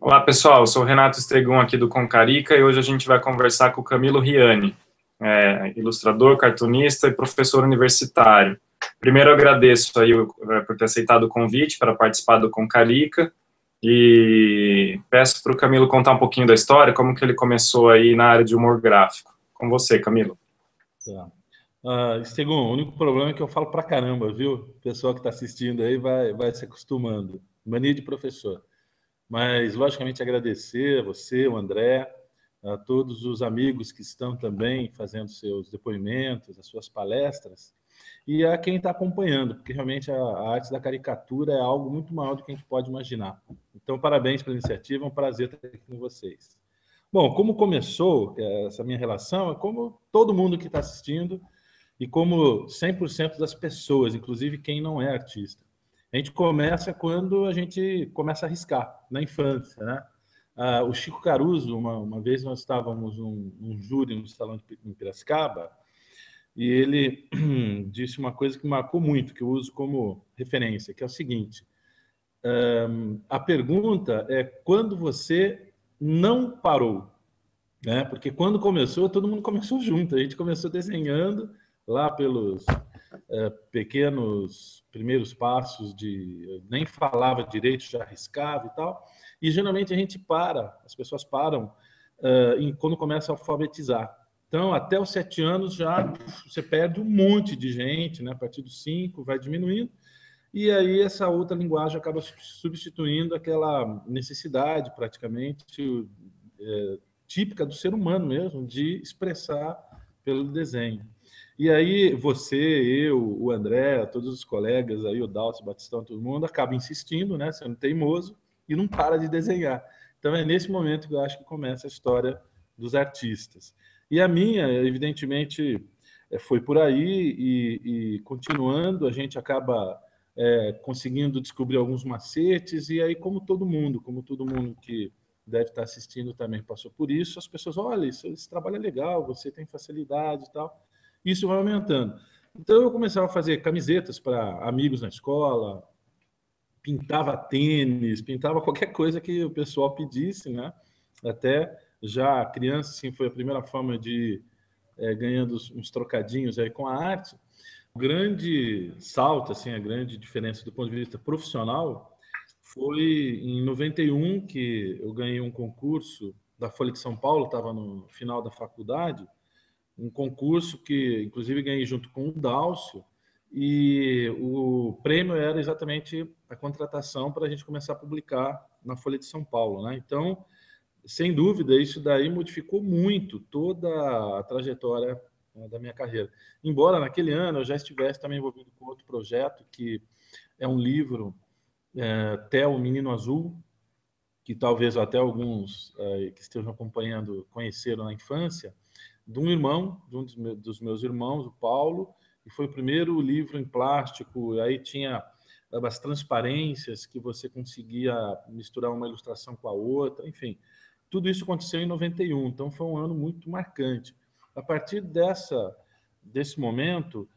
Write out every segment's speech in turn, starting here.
Olá, pessoal. Eu sou o Renato Estregun aqui do Concarica e hoje a gente vai conversar com o Camilo Riani, ilustrador, cartunista e professor universitário. Primeiro, eu agradeço aí por ter aceitado o convite para participar do Concarica e peço para o Camilo contar um pouquinho da história, como que ele começou aí na área de humor gráfico. Com você, Camilo. Tá. Estevão, o único problema é que eu falo pra caramba, viu? O pessoal que está assistindo aí vai se acostumando. Mania de professor. Mas, logicamente, agradecer a você, o André, a todos os amigos que estão também fazendo seus depoimentos, as suas palestras, e a quem está acompanhando, porque realmente a arte da caricatura é algo muito maior do que a gente pode imaginar. Então, parabéns pela iniciativa, é um prazer estar aqui com vocês. Bom, como começou essa minha relação, é como todo mundo que está assistindo e como 100% das pessoas, inclusive quem não é artista. A gente começa quando a gente começa a arriscar, na infância, né? O Chico Caruso, uma vez nós estávamos num júri no Salão de Piracicaba, e ele disse uma coisa que marcou muito, que eu uso como referência, que é o seguinte: a pergunta é quando você não parou, né? Porque quando começou, todo mundo começou junto. A gente começou desenhando lá pelos pequenos primeiros passos de nem falava direito, já arriscava e tal. E geralmente a gente para, as pessoas param quando começa a alfabetizar. Então, até os 7 anos já você perde um monte de gente, né? A partir dos 5 vai diminuindo. E aí essa outra linguagem acaba substituindo aquela necessidade, praticamente, típica do ser humano mesmo, de expressar pelo desenho. E aí você, eu, o André, todos os colegas aí, o Dalcio, o Batistão, todo mundo, acaba insistindo, né, sendo teimoso, e não para de desenhar. Então é nesse momento que eu acho que começa a história dos artistas. E a minha, evidentemente, foi por aí, e continuando, a gente acaba conseguindo descobrir alguns macetes, e aí, como todo mundo que deve estar assistindo também passou por isso, as pessoas, olha, esse trabalho é legal, você tem facilidade e tal. Isso vai aumentando. Então eu começava a fazer camisetas para amigos na escola, pintava tênis, pintava qualquer coisa que o pessoal pedisse, né? Até já criança, assim, foi a primeira forma de ganhando uns trocadinhos aí com a arte. O grande salto, assim, a grande diferença do ponto de vista profissional foi em 91 que eu ganhei um concurso da Folha de São Paulo, estava no final da faculdade, um concurso que, inclusive, ganhei junto com o Dálcio, e o prêmio era exatamente a contratação para a gente começar a publicar na Folha de São Paulo, né? Então, sem dúvida, isso daí modificou muito toda a trajetória da minha carreira. Embora naquele ano eu já estivesse também envolvido com outro projeto, que é um livro, Theo, o Menino Azul, que talvez até alguns que estejam acompanhando conheceram na infância, de um irmão, de um dos meus irmãos, o Paulo, e foi o primeiro livro em plástico, e aí tinha as transparências que você conseguia misturar uma ilustração com a outra, enfim. Tudo isso aconteceu em 91, então foi um ano muito marcante. A partir desse momento,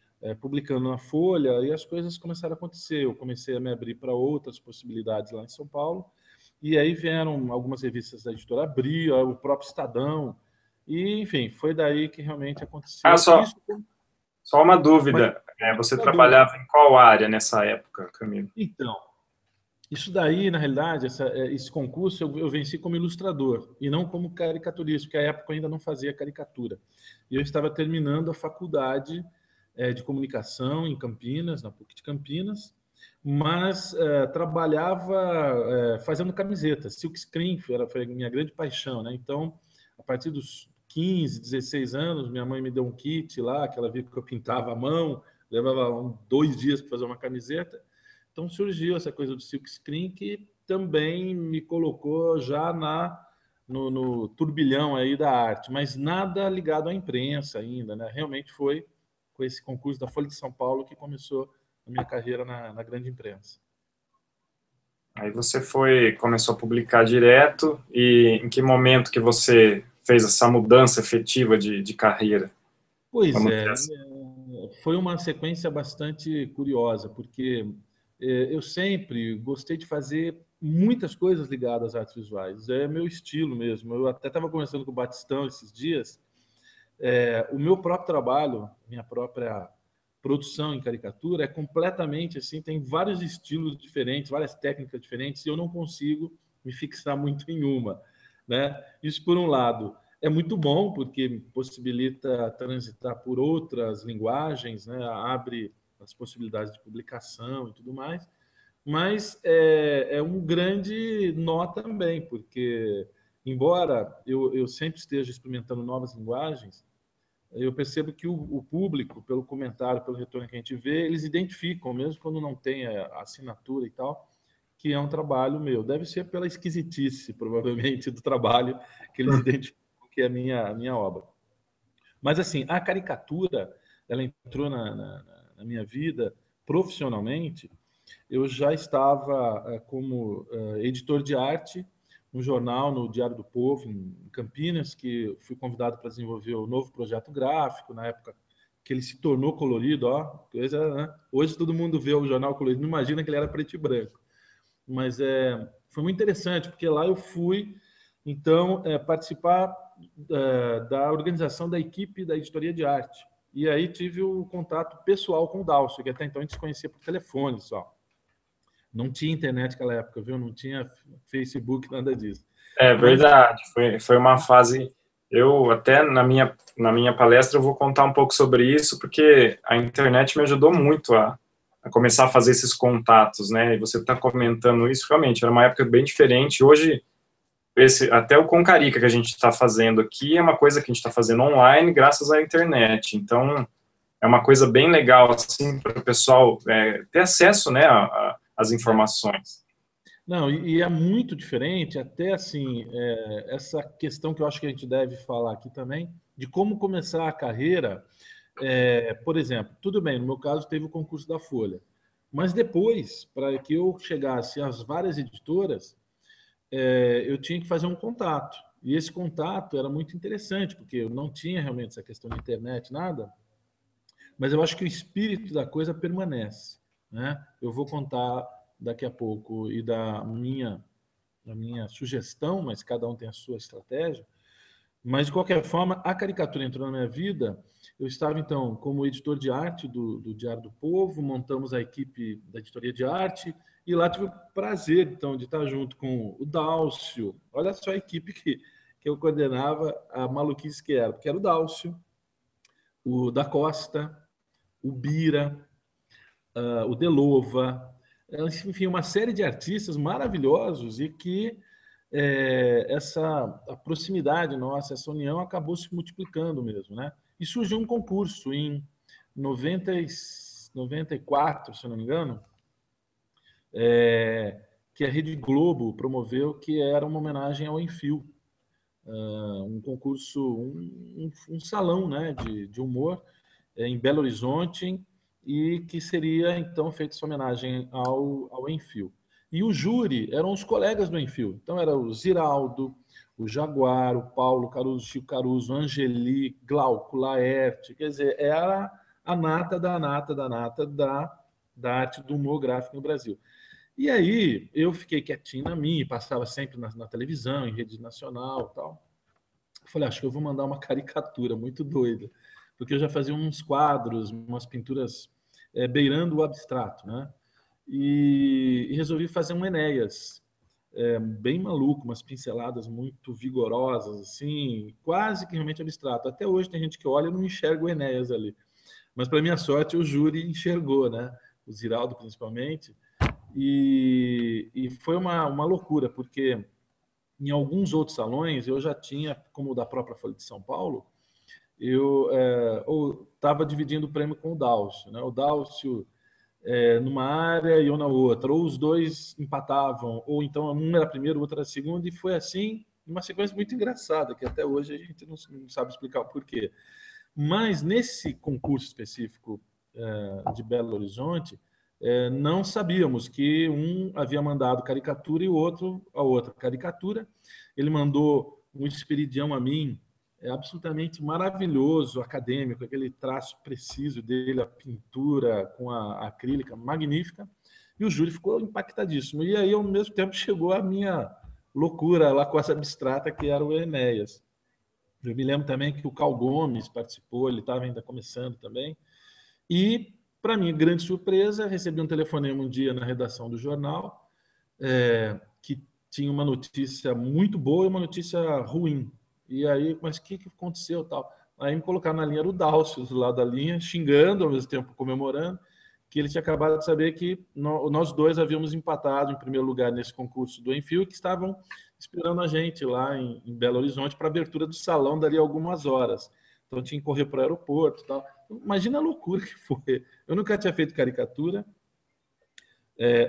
publicando na Folha, e as coisas começaram a acontecer. Eu comecei a me abrir para outras possibilidades lá em São Paulo, e aí vieram algumas revistas da editora Abril, o próprio Estadão, e enfim, foi daí que realmente Ah, aconteceu. só, Isso, só uma mas dúvida. Você uma dúvida. trabalhava em qual área nessa época, Camilo? Então, isso daí, na realidade, esse concurso eu venci como ilustrador e não como caricaturista, porque à época eu ainda não fazia caricatura. E eu estava terminando a faculdade de comunicação em Campinas, na PUC de Campinas, mas trabalhava fazendo camisetas. Silkscreen foi a minha grande paixão, né? Então, a partir dos 15, 16 anos, minha mãe me deu um kit lá, que ela viu que eu pintava à mão, levava 2 dias para fazer uma camiseta. Então surgiu essa coisa do silkscreen que também me colocou já no turbilhão aí da arte, mas nada ligado à imprensa ainda, né? Realmente foi com esse concurso da Folha de São Paulo que começou a minha carreira na grande imprensa. Aí você começou a publicar direto, e em que momento que você fez essa mudança efetiva de carreira? Pois Vamos dizer é, assim. foi uma sequência bastante curiosa, porque eu sempre gostei de fazer muitas coisas ligadas às artes visuais. É meu estilo mesmo. Eu até estava conversando com o Batistão esses dias. O meu próprio trabalho, minha própria produção em caricatura é completamente assim, tem vários estilos diferentes, várias técnicas diferentes, e eu não consigo me fixar muito em uma, né? Isso, por um lado, é muito bom, porque possibilita transitar por outras linguagens, né? Abre as possibilidades de publicação e tudo mais, mas é um grande nó também, porque, embora eu sempre esteja experimentando novas linguagens, eu percebo que o público, pelo comentário, pelo retorno que a gente vê, eles identificam, mesmo quando não tem a assinatura e tal, que é um trabalho meu. Deve ser pela esquisitice, provavelmente, do trabalho que eles identificam que é a minha obra. Mas, assim, a caricatura, ela entrou na minha vida profissionalmente. Eu já estava como editor de arte, um jornal no Diário do Povo, em Campinas, que fui convidado para desenvolver o novo projeto gráfico, na época que ele se tornou colorido, ó, coisa, né? Hoje todo mundo vê o jornal colorido, não imagina que ele era preto e branco. Mas foi muito interessante, porque lá eu fui, então, participar da organização da equipe da editoria de arte. E aí tive o contato pessoal com o Dalcio, que até então a gente se conhecia por telefone só. Não tinha internet naquela época, viu? Não tinha Facebook, nada disso. É Mas, verdade, foi uma fase. Eu até na minha palestra eu vou contar um pouco sobre isso, porque a internet me ajudou muito a começar a fazer esses contatos, né? E você está comentando isso, realmente, era uma época bem diferente. Hoje, até o Concarica que a gente está fazendo aqui é uma coisa que a gente está fazendo online graças à internet. Então, é uma coisa bem legal, assim, para o pessoal ter acesso, né, às informações. não, e é muito diferente, até assim, essa questão que eu acho que a gente deve falar aqui também, de como começar a carreira. Por exemplo, tudo bem, no meu caso teve o concurso da Folha, mas depois, para que eu chegasse às várias editoras, eu tinha que fazer um contato. E esse contato era muito interessante, porque eu não tinha realmente essa questão de internet, nada, mas eu acho que o espírito da coisa permanece, né? Eu vou contar daqui a pouco e da minha sugestão, mas cada um tem a sua estratégia. Mas, de qualquer forma, a caricatura entrou na minha vida. Eu estava, então, como editor de arte do Diário do Povo, montamos a equipe da editoria de arte, e lá tive o prazer, então, de estar junto com o Dálcio. Olha só a equipe que eu coordenava, a maluquice que era, porque era o Dálcio, o da Costa, o Bira, o Delova, enfim, uma série de artistas maravilhosos e que a proximidade nossa, essa união acabou se multiplicando mesmo, né? E surgiu um concurso em 94, se eu não me engano, que a Rede Globo promoveu, que era uma homenagem ao Enfio, um concurso, um salão, né, de humor em Belo Horizonte, e que seria então feita essa homenagem ao Enfio. E o júri eram os colegas do Enfio. Então era o Ziraldo, o Jaguar, o Paulo Caruso, Chico Caruso, Angeli, Glauco, Laerte. Quer dizer, era a nata da nata da nata da arte do humor gráfico no Brasil. E aí eu fiquei quietinho na minha, passava sempre na televisão, em rede nacional e tal. Eu falei, acho que eu vou mandar uma caricatura muito doida, porque eu já fazia uns quadros, umas pinturas beirando o abstrato, né? E resolvi fazer um Enéas, bem maluco, umas pinceladas muito vigorosas, assim, quase que realmente abstrato. Até hoje tem gente que olha e não enxerga o Enéas ali. Mas, para minha sorte, o júri enxergou, né? O Ziraldo, principalmente. E foi uma loucura, porque em alguns outros salões eu já tinha, como o da própria Folha de São Paulo, eu estava dividindo o prêmio com o Dálcio, né? O Dálcio numa área e eu na outra, ou os dois empatavam, ou então um era primeiro, o outro era segundo, e foi assim, uma sequência muito engraçada, que até hoje a gente não sabe explicar o porquê. Mas nesse concurso específico de Belo Horizonte, não sabíamos que um havia mandado caricatura e o outro a outra caricatura. Ele mandou um espiridião a mim, absolutamente maravilhoso, acadêmico, aquele traço preciso dele, a pintura com a acrílica magnífica. E o júri ficou impactadíssimo. E aí, ao mesmo tempo, chegou a minha loucura lá com essa abstrata, que era o Enéas. Eu me lembro também que o Cal Gomes participou, ele estava ainda começando também. E, para minha grande surpresa, recebi um telefonema um dia na redação do jornal, que tinha uma notícia muito boa e uma notícia ruim. E aí, mas o que aconteceu tal? Aí me colocaram na linha do Dálcio, do lado da linha, xingando, ao mesmo tempo comemorando, que ele tinha acabado de saber que nós dois havíamos empatado em primeiro lugar nesse concurso do Enfio, que estavam esperando a gente lá em Belo Horizonte para a abertura do salão dali a algumas horas. Então tinha que correr para o aeroporto e tal. Imagina a loucura que foi. Eu nunca tinha feito caricatura,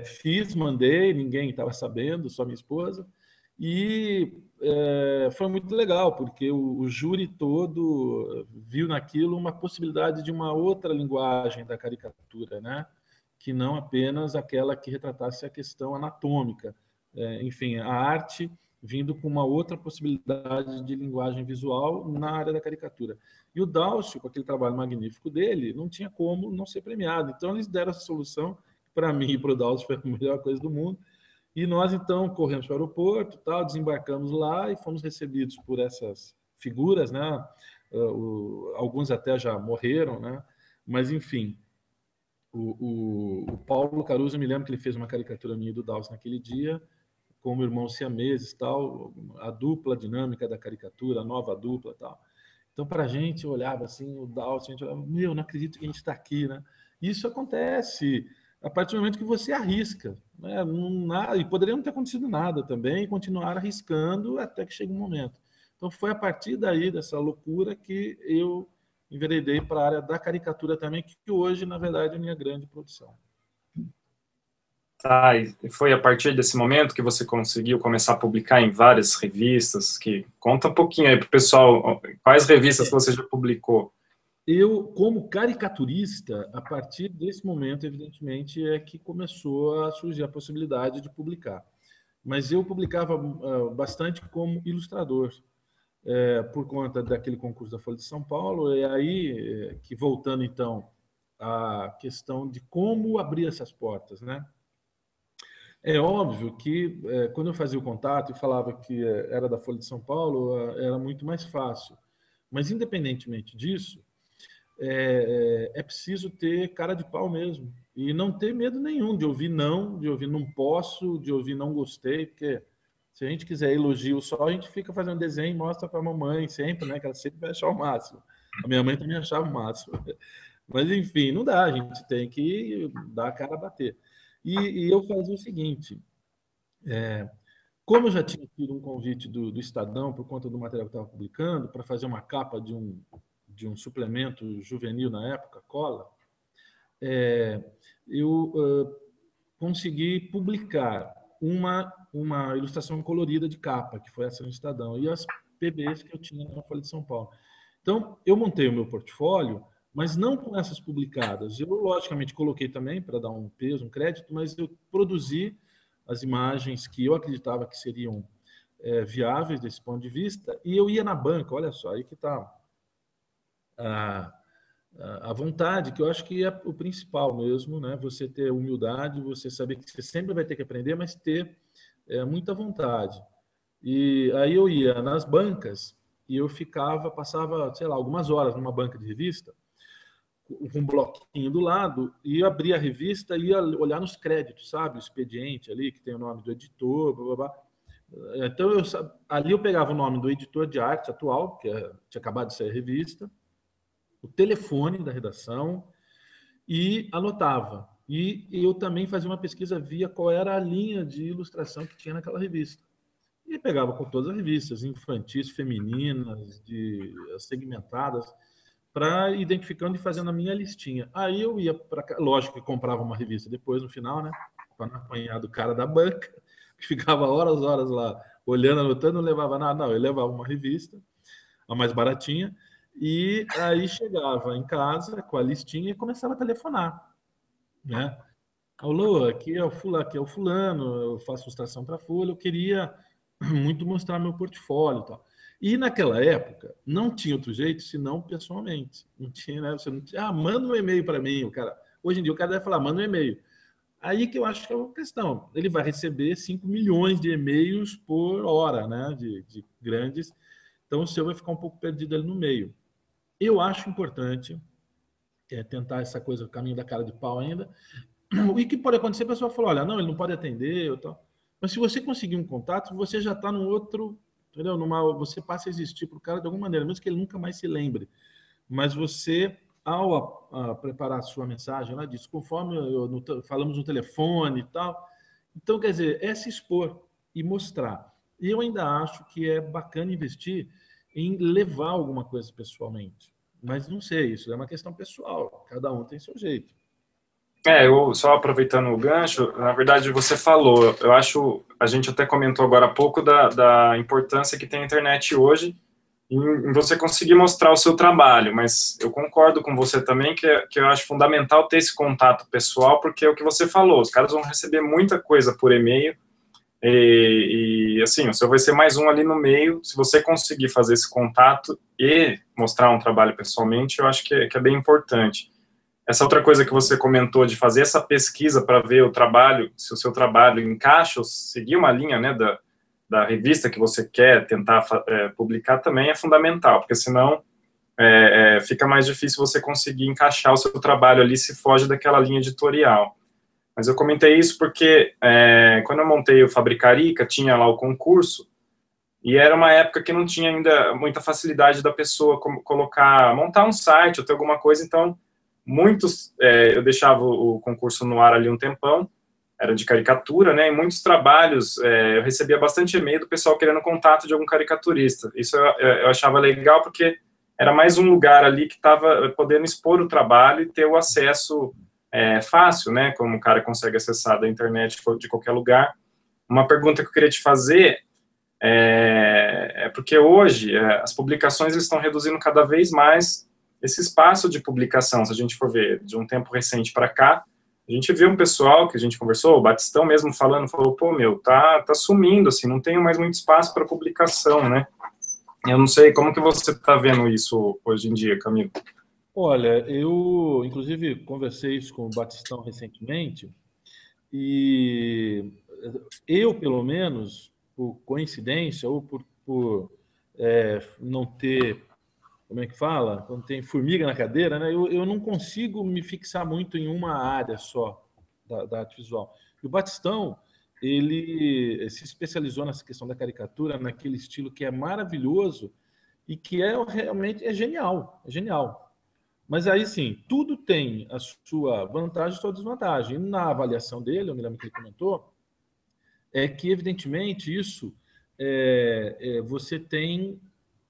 fiz, mandei, ninguém estava sabendo, só minha esposa. E foi muito legal, porque o júri todo viu naquilo uma possibilidade de uma outra linguagem da caricatura, né? Que não apenas aquela que retratasse a questão anatômica. Enfim, a arte vindo com uma outra possibilidade de linguagem visual na área da caricatura. E o Dálcio, com aquele trabalho magnífico dele, não tinha como não ser premiado. Então, eles deram essa solução, para mim e para o Dálcio foi a melhor coisa do mundo. E nós, então, corremos para o aeroporto, tal, desembarcamos lá e fomos recebidos por essas figuras, né? Alguns até já morreram, né? Mas, enfim, o Paulo Caruso, eu me lembro que ele fez uma caricatura minha do Dálcio naquele dia, como irmão siameses, tal, a dupla dinâmica da caricatura, a nova dupla, tal. Então, para a gente, eu olhava assim, o Dálcio, a gente olhava, meu, não acredito que a gente está aqui, né? Isso acontece a partir do momento que você arrisca, né? E poderia não ter acontecido nada também, e continuar arriscando até que chegue um momento. Então, foi a partir daí, dessa loucura, que eu enveredei para a área da caricatura também, que hoje, na verdade, é a minha grande produção. Tá, e foi a partir desse momento que você conseguiu começar a publicar em várias revistas, que conta um pouquinho aí para o pessoal, quais revistas que você já publicou? Eu, como caricaturista, a partir desse momento, evidentemente, é que começou a surgir a possibilidade de publicar. Mas eu publicava bastante como ilustrador, por conta daquele concurso da Folha de São Paulo, e aí que, voltando então à questão de como abrir essas portas, né? É óbvio que quando eu fazia o contato e falava que era da Folha de São Paulo, era muito mais fácil. Mas, independentemente disso, é preciso ter cara de pau mesmo. E não ter medo nenhum de ouvir não, de ouvir não posso, de ouvir não gostei, porque se a gente quiser elogio só, a gente fica fazendo desenho e mostra para a mamãe sempre, né? Que ela sempre vai achar o máximo. A minha mãe também achava o máximo. Mas, enfim, não dá, a gente tem que dar a cara a bater. E eu fazia o seguinte, como eu já tinha tido um convite do Estadão, por conta do material que eu estava publicando, para fazer uma capa de um suplemento juvenil na época, Cola, eu consegui publicar uma ilustração colorida de capa, que foi essa no Estadão, e as PBs que eu tinha na Folha de São Paulo. Então, eu montei o meu portfólio, mas não com essas publicadas. Eu, logicamente, coloquei também, para dar um peso, um crédito, mas eu produzi as imagens que eu acreditava que seriam viáveis desse ponto de vista, e eu ia na banca, olha só, aí que está a vontade, que eu acho que é o principal mesmo, né? Você ter humildade, você saber que você sempre vai ter que aprender, mas ter muita vontade. E aí eu ia nas bancas e eu passava, sei lá, algumas horas numa banca de revista, com um bloquinho do lado, e eu abria a revista e ia olhar nos créditos, sabe? O expediente ali, que tem o nome do editor, blá, blá, blá. Então, ali eu pegava o nome do editor de arte atual, que tinha acabado de sair a revista, o telefone da redação e anotava. E eu também fazia uma pesquisa via qual era a linha de ilustração que tinha naquela revista. E pegava com todas as revistas, infantis, femininas, segmentadas, para identificando e fazendo a minha listinha. Aí eu ia para cá, lógico que comprava uma revista depois, no final, né? Para não apanhar do cara da banca, que ficava horas lá olhando, anotando, não levava nada. Não, eu levava uma revista, a mais baratinha, e aí chegava em casa com a listinha e começava a telefonar, né? Alô, aqui é o fulano, eu faço ilustração para a Folha, eu queria muito mostrar meu portfólio e tal. E naquela época não tinha outro jeito senão pessoalmente. Não tinha, né? Você não tinha, manda um e-mail para mim, o cara. Hoje em dia o cara deve falar, manda um e-mail. Aí que eu acho que é uma questão. Ele vai receber 5 milhões de e-mails por hora, né? De grandes. Então, o seu vai ficar um pouco perdido ali no meio. Eu acho importante tentar essa coisa, o caminho da cara de pau ainda. E que pode acontecer, a pessoa fala, olha, não, ele não pode atender, ou tal. Mas se você conseguir um contato, você já está num outro, entendeu? Você passa a existir para o cara de alguma maneira, mesmo que ele nunca mais se lembre. Mas você, ao preparar a sua mensagem, ela diz, conforme falamos no telefone e tal. Então, quer dizer, é se expor e mostrar. E eu ainda acho que é bacana investir em levar alguma coisa pessoalmente. Mas não sei, isso é uma questão pessoal. Cada um tem seu jeito. Eu só aproveitando o gancho, na verdade você falou, eu acho, a gente até comentou agora há pouco da importância que tem a internet hoje em você conseguir mostrar o seu trabalho, mas eu concordo com você também que eu acho fundamental ter esse contato pessoal, porque é o que você falou, os caras vão receber muita coisa por e-mail, assim, o seu vai ser mais um ali no meio, se você conseguir fazer esse contato e mostrar um trabalho pessoalmente, eu acho que é bem importante. Essa outra coisa que você comentou de fazer essa pesquisa para ver o trabalho, se o seu trabalho encaixa ou seguir uma linha, né, da revista que você quer tentar publicar também é fundamental, porque senão fica mais difícil você conseguir encaixar o seu trabalho ali se foge daquela linha editorial. Mas eu comentei isso porque quando eu montei o Fabricarica, tinha lá o concurso, e era uma época que não tinha ainda muita facilidade da pessoa montar um site ou ter alguma coisa, então eu deixava o concurso no ar ali um tempão, era de caricatura, né, e muitos trabalhos, eu recebia bastante e-mail do pessoal querendo contato de algum caricaturista. Isso eu achava legal porque era mais um lugar ali que estava podendo expor o trabalho e ter o acesso fácil, né, como o cara consegue acessar da internet de qualquer lugar. Uma pergunta que eu queria te fazer porque hoje as publicações estão reduzindo cada vez mais esse espaço de publicação. Se a gente for ver de um tempo recente para cá, a gente vê um pessoal que a gente conversou, o Batistão mesmo falou, pô, meu, tá sumindo, assim, não tenho mais muito espaço para publicação, né? Eu não sei como que você está vendo isso hoje em dia, Camilo. Olha, eu, inclusive, conversei isso com o Batistão recentemente, e eu, pelo menos, por coincidência, ou por não ter, como é que fala? Quando tem formiga na cadeira, né? Eu não consigo me fixar muito em uma área só da arte visual. E o Batistão, ele se especializou nessa questão da caricatura, naquele estilo que é maravilhoso e que realmente é genial, é genial. Mas aí sim, tudo tem a sua vantagem e sua desvantagem. E na avaliação dele, eu me lembro que ele comentou, é que evidentemente isso você tem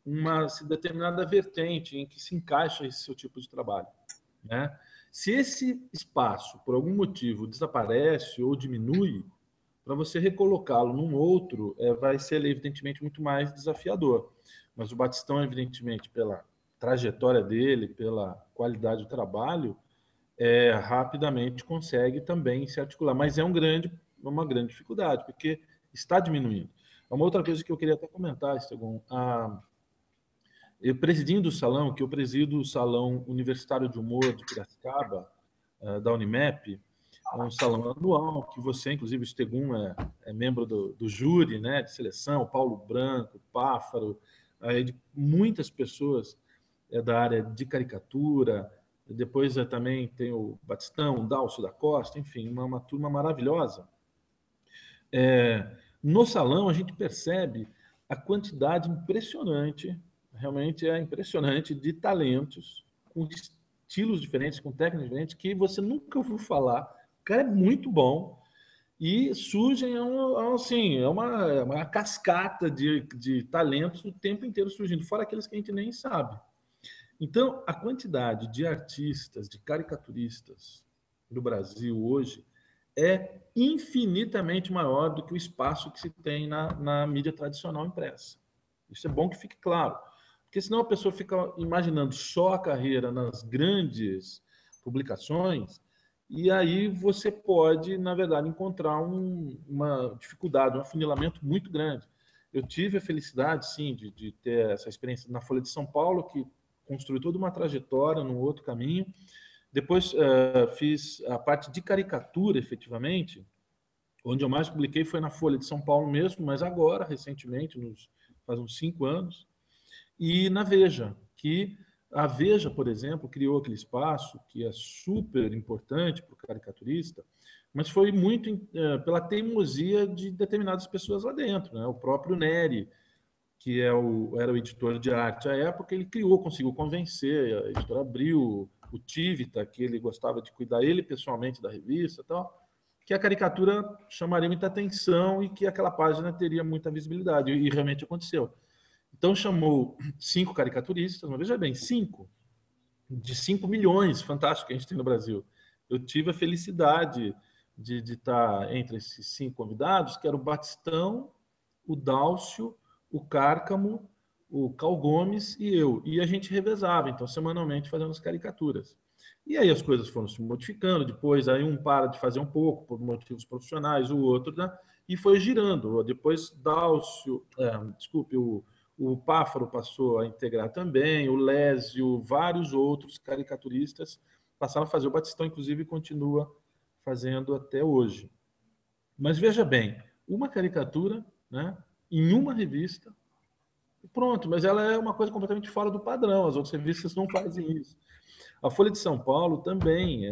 uma determinada vertente em que se encaixa esse seu tipo de trabalho, né? Se esse espaço, por algum motivo, desaparece ou diminui, para você recolocá-lo num outro, vai ser, evidentemente, muito mais desafiador. Mas o Batistão, evidentemente, pela trajetória dele, pela qualidade do trabalho, rapidamente consegue também se articular. Mas é uma grande dificuldade, porque está diminuindo. Uma outra coisa que eu queria até comentar, Estegon, eu presidindo o salão, que eu presido o Salão Universitário de Humor de Piracicaba, da Unimep, é um salão anual, que você, inclusive, o Stegum é membro do júri, né, de seleção, Paulo Branco, Páfaro, de muitas pessoas da área de caricatura, depois também tem o Batistão, o Dálcio da Costa, enfim, uma turma maravilhosa. No salão, a gente percebe a quantidade impressionante, realmente é impressionante, de talentos, com estilos diferentes, com técnicas diferentes, que você nunca ouviu falar. O cara é muito bom e surgem, assim, uma cascata de talentos o tempo inteiro surgindo, fora aqueles que a gente nem sabe. Então, a quantidade de artistas, de caricaturistas no Brasil hoje é infinitamente maior do que o espaço que se tem na mídia tradicional impressa. Isso é bom que fique claro, porque senão a pessoa fica imaginando só a carreira nas grandes publicações e aí você pode, na verdade, encontrar uma dificuldade, um afunilamento muito grande. Eu tive a felicidade, sim, de ter essa experiência na Folha de São Paulo, que construiu toda uma trajetória num outro caminho, Depois fiz a parte de caricatura, efetivamente, onde eu mais publiquei foi na Folha de São Paulo mesmo, mas agora, recentemente, faz uns 5 anos, e na Veja, que a Veja, por exemplo, criou aquele espaço que é super importante para o caricaturista, mas foi muito pela teimosia de determinadas pessoas lá dentro, né? O próprio Neri, que era o editor de arte à época, ele conseguiu convencer a editora Abril, o Tivita, que ele gostava de cuidar ele pessoalmente da revista e tal, que a caricatura chamaria muita atenção e que aquela página teria muita visibilidade, e realmente aconteceu. Então chamou 5 caricaturistas, mas veja bem, 5 de 5 milhões, fantástico que a gente tem no Brasil. Eu tive a felicidade de estar entre esses 5 convidados, que era o Batistão, o Dálcio, o Cárcamo, o Cal Gomes e eu. E a gente revezava, então, semanalmente, fazendo as caricaturas. E aí as coisas foram se modificando, depois aí um para de fazer um pouco, por motivos profissionais, o outro, né? E foi girando. Depois Dálcio, desculpe, o Páfaro passou a integrar também, o Lésio, vários outros caricaturistas passaram a fazer. O Batistão, inclusive, continua fazendo até hoje. Mas veja bem, uma caricatura, né, em uma revista, pronto, mas ela é uma coisa completamente fora do padrão, as outras revistas não fazem isso. A Folha de São Paulo também,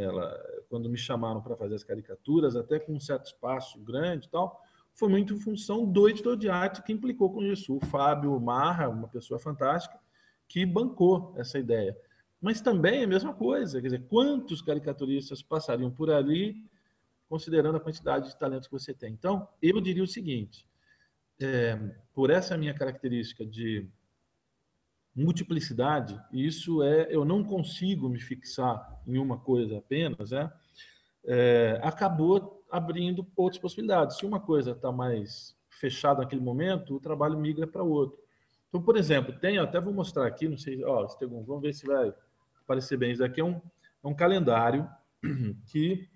quando me chamaram para fazer as caricaturas, até com um certo espaço grande e tal, foi muito em função do editor de arte que implicou com isso. O Fábio Marra, uma pessoa fantástica, que bancou essa ideia. Mas também é a mesma coisa, quer dizer, quantos caricaturistas passariam por ali, considerando a quantidade de talentos que você tem? Então, eu diria o seguinte, por essa minha característica de multiplicidade, e isso eu não consigo me fixar em uma coisa apenas, né? Acabou abrindo outras possibilidades. Se uma coisa está mais fechada naquele momento, o trabalho migra para outro. Então, por exemplo, até vou mostrar aqui, não sei, vamos ver se vai aparecer bem. Isso aqui é um calendário que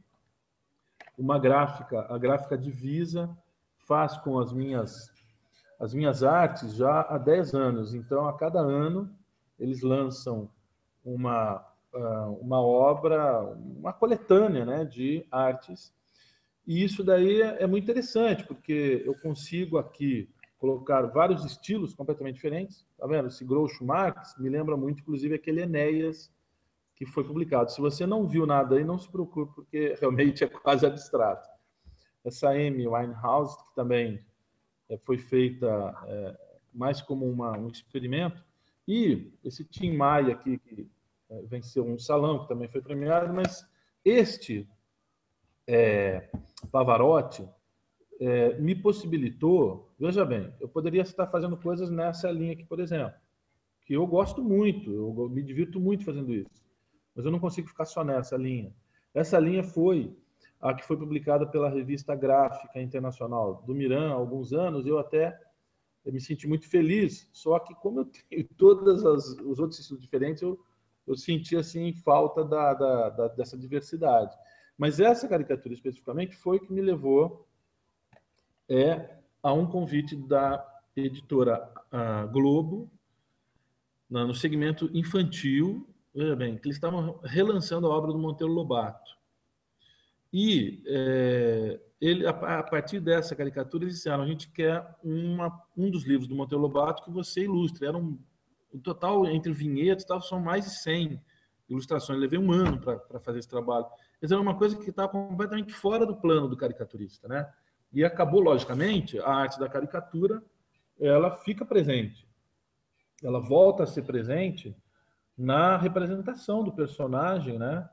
a gráfica Divisa faz com as minhas artes já há 10 anos. Então, a cada ano, eles lançam uma obra, uma coletânea, né, de artes. E isso daí é muito interessante, porque eu consigo aqui colocar vários estilos completamente diferentes. Tá vendo? Esse Groucho Marx me lembra muito, inclusive, aquele Enéas que foi publicado. Se você não viu nada aí, não se preocupe, porque realmente é quase abstrato. Essa Amy Winehouse, que também foi feita mais como um experimento, e esse Tim Maia aqui, que venceu um salão, que também foi premiado, mas este Pavarotti me possibilitou, veja bem, eu poderia estar fazendo coisas nessa linha aqui, por exemplo, que eu gosto muito, eu me divirto muito fazendo isso, mas eu não consigo ficar só nessa linha. Essa linha foi a que foi publicada pela Revista Gráfica Internacional do Miran há alguns anos, eu me senti muito feliz, só que como eu tenho todos os outros estilos diferentes, eu senti assim falta dessa diversidade. Mas essa caricatura especificamente foi que me levou a um convite da editora Globo, no segmento infantil, veja bem, que eles estavam relançando a obra do Monteiro Lobato. E a partir dessa caricatura, eles disseram: a gente quer um dos livros do Monteiro Lobato que você ilustre. O total, entre vinhetas e tal, são mais de 100 ilustrações. Eu levei um ano para fazer esse trabalho. Mas era uma coisa que estava completamente fora do plano do caricaturista, né? E acabou, logicamente, a arte da caricatura, ela fica presente. Ela volta a ser presente na representação do personagem, né?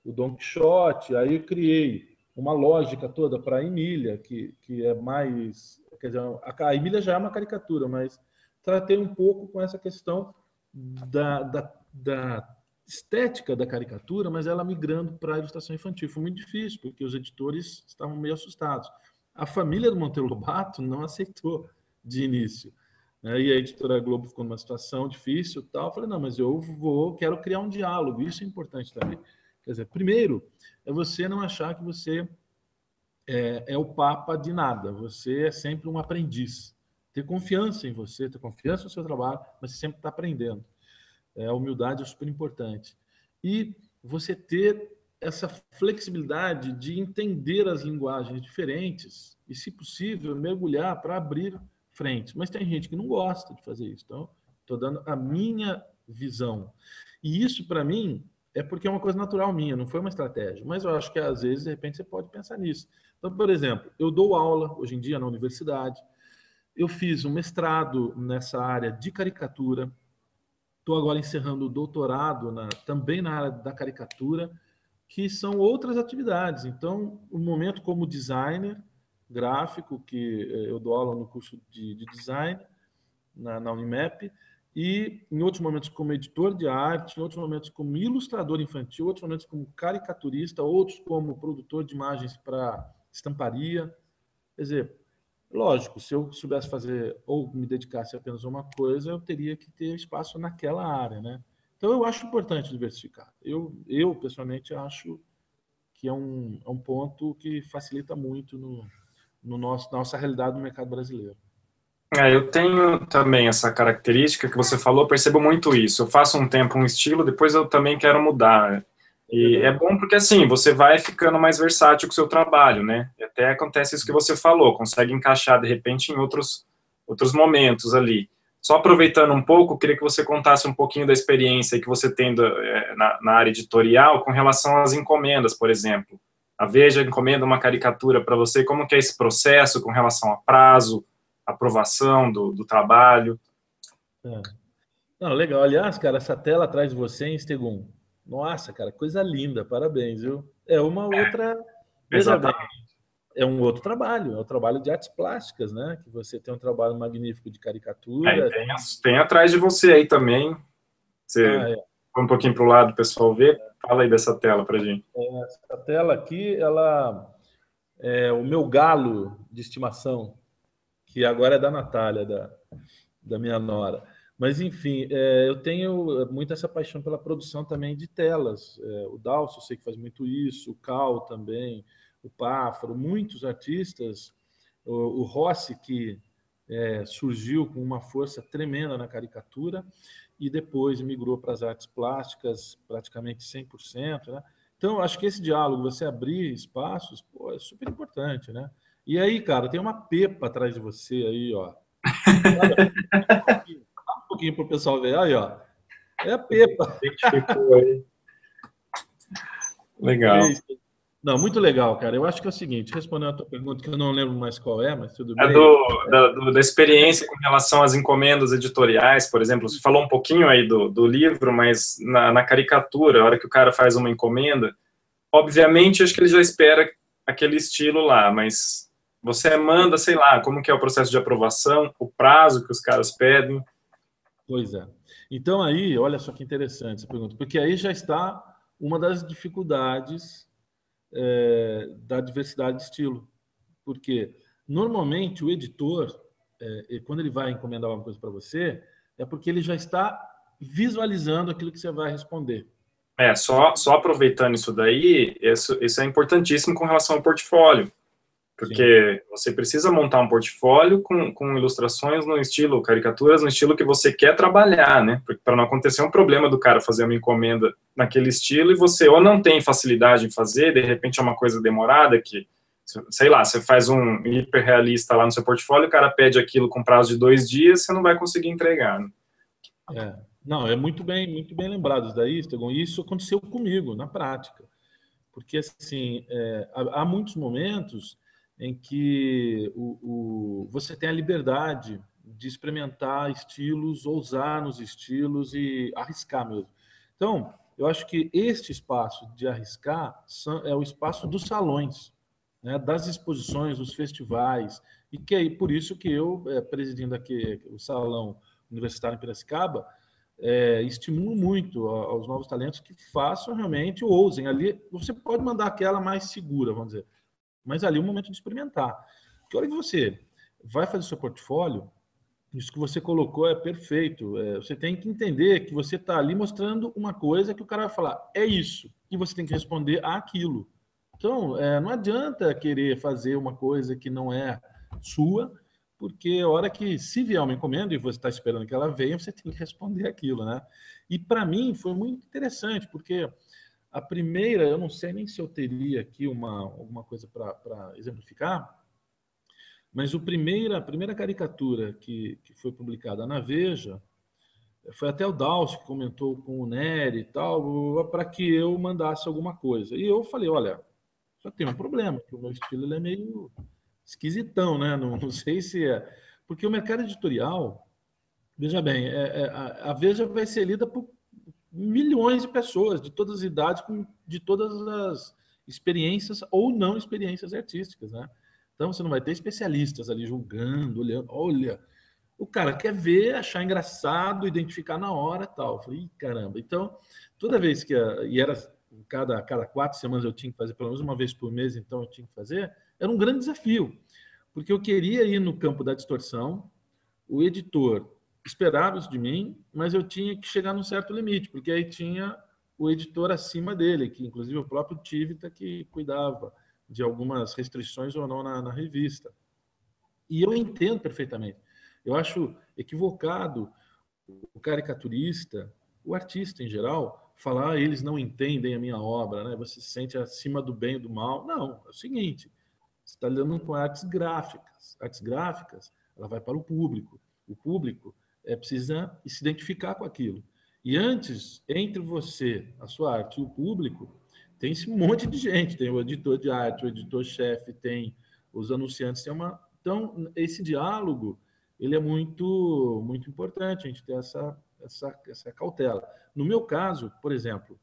O Don Quixote. Aí eu criei uma lógica toda para a Emília, que é mais... Quer dizer, a Emília já é uma caricatura, mas tratei um pouco com essa questão da estética da caricatura, mas ela migrando para a ilustração infantil. Foi muito difícil, porque os editores estavam meio assustados. A família do Monteiro Lobato não aceitou de início. E a editora Globo ficou numa situação difícil, tal. Eu falei: não, mas quero criar um diálogo. Isso é importante também. Quer dizer, primeiro é você não achar que você é o papa de nada. Você é sempre um aprendiz. Ter confiança em você, ter confiança no seu trabalho, mas você sempre está aprendendo. A humildade é super importante. E você ter essa flexibilidade de entender as linguagens diferentes e, se possível, mergulhar para abrir frentes. Mas tem gente que não gosta de fazer isso. Então, estou dando a minha visão. E isso, para mim, é porque é uma coisa natural minha, não foi uma estratégia. Mas eu acho que, às vezes, de repente, você pode pensar nisso. Então, por exemplo, eu dou aula, hoje em dia, na universidade. Eu fiz um mestrado nessa área de caricatura. Estou agora encerrando o doutorado também na área da caricatura, que são outras atividades. Então, o momento como designer gráfico, que eu dou aula no curso de design na Unimap, e em outros momentos como editor de arte, em outros momentos como ilustrador infantil, outros momentos como caricaturista, outros como produtor de imagens para estamparia. Quer dizer, lógico, se eu soubesse fazer ou me dedicasse apenas a uma coisa, eu teria que ter espaço naquela área, né? Então, eu acho importante diversificar. Eu pessoalmente, acho que é um ponto que facilita muito no nossa realidade no mercado brasileiro. Eu tenho também essa característica que você falou, percebo muito isso. Eu faço um tempo um estilo, depois eu também quero mudar. É E é verdade. bom porque assim, você vai ficando mais versátil com o seu trabalho, né? E até acontece isso que você falou, consegue encaixar de repente em outros momentos ali. Só aproveitando um pouco, queria que você contasse um pouquinho da experiência que você tem na área editorial com relação às encomendas, por exemplo. A Veja encomenda uma caricatura para você, como que é esse processo com relação a prazo, aprovação do trabalho? É. Não, legal. Aliás, cara, essa tela atrás de você, hein, Stegum? Nossa, cara, coisa linda. Parabéns, viu? É uma outra. Veja bem, Exatamente. é um outro trabalho. É o trabalho de artes plásticas, né? Que você tem um trabalho magnífico de E caricatura. tem atrás de você aí também. Você Ah, é. põe um pouquinho para o lado, o pessoal vê. Fala aí dessa tela para gente. Essa tela aqui, ela é o meu galo de estimação, que agora é da Natália, da minha nora. Mas, enfim, eu tenho muito essa paixão pela produção também de telas. O Dalcio, eu sei que faz muito isso, o Cal também, o Páfaro, muitos artistas. O Rossi, que surgiu com uma força tremenda na caricatura e depois migrou para as artes plásticas praticamente 100%, né? Então, acho que esse diálogo, você abrir espaços, pô, é super importante, né? E aí, cara, tem uma pepa atrás de você aí, ó. Fala um pouquinho para o pessoal ver. Aí, ó. É a Pepa. Identificou aí. Legal. Não, muito legal, cara. Eu acho que é o seguinte, respondendo a tua pergunta, que eu não lembro mais qual é, mas tudo É bem. da experiência com relação às encomendas editoriais, por exemplo, você falou um pouquinho aí do livro, mas na caricatura, a hora que o cara faz uma encomenda, obviamente, acho que ele já espera aquele estilo lá, mas você manda, sei lá, como que é o processo de aprovação, o prazo que os caras pedem. Pois é. Então aí, olha só que interessante essa pergunta, porque aí já está uma das dificuldades da diversidade de estilo. Porque normalmente o editor, quando ele vai encomendar uma coisa para você, é porque ele já está visualizando aquilo que você vai responder. Só aproveitando isso daí, isso é importantíssimo com relação ao portfólio, Sim. porque você precisa montar um portfólio com ilustrações no estilo, caricaturas no estilo que você quer trabalhar, né? Para não acontecer um problema do cara fazer uma encomenda naquele estilo e você ou não tem facilidade em fazer, de repente é uma coisa demorada que, sei lá, você faz um hiperrealista lá no seu portfólio, o cara pede aquilo com prazo de 2 dias, você não vai conseguir entregar, né? Não, é muito bem lembrado isso daí, Estevão. E isso aconteceu comigo na prática, porque assim há muitos momentos em que você tem a liberdade de experimentar estilos, ousar nos estilos e arriscar mesmo. Então, eu acho que este espaço de arriscar é o espaço dos salões, né, das exposições, dos festivais, e que é por isso que eu, presidindo aqui o Salão Universitário em Piracicaba, estimulo muito aos novos talentos que façam realmente, ousem. Ali, você pode mandar aquela mais segura, vamos dizer, mas ali é o momento de experimentar. Que hora que você vai fazer seu portfólio, isso que você colocou é perfeito. Você tem que entender que você está ali mostrando uma coisa que o cara vai falar, é isso, e você tem que responder àquilo. Então, não adianta querer fazer uma coisa que não é sua, porque a hora que se vier uma encomenda e você está esperando que ela venha, você tem que responder aquilo, né? E para mim foi muito interessante, porque A primeira, eu não sei nem se eu teria aqui alguma coisa para exemplificar, mas a primeira caricatura que foi publicada na Veja foi até o Dalcio que comentou com o Nery e tal, para que eu mandasse alguma coisa. E eu falei, olha, só tem um problema, que o meu estilo ele é meio esquisitão, né? Não sei se é... Porque o mercado editorial, veja bem, a Veja vai ser lida por milhões de pessoas, de todas as idades, de todas as experiências ou não experiências artísticas, né? Então, você não vai ter especialistas ali julgando, olhando, olha, o cara quer ver, achar engraçado, identificar na hora e tal. Eu falei, caramba. Então, toda vez que... E era cada 4 semanas eu tinha que fazer, pelo menos uma vez por mês, então eu tinha que fazer, era um grande desafio, porque eu queria ir no campo da distorção, o editor esperava isso de mim, mas eu tinha que chegar num certo limite, porque aí tinha o editor acima dele, que inclusive o próprio Tivita que cuidava de algumas restrições ou não na revista. E eu entendo perfeitamente. Eu acho equivocado o caricaturista, o artista em geral, falar eles não entendem a minha obra, né? Você se sente acima do bem e do mal. Não, é o seguinte, você está lidando com artes gráficas. Artes gráficas, ela vai para o público. O público precisa se identificar com aquilo. E antes, entre você, a sua arte e o público, tem esse monte de gente. Tem o editor de arte, o editor-chefe, tem os anunciantes. Tem uma... Então, esse diálogo ele é muito importante, a gente ter essa cautela. No meu caso, por exemplo,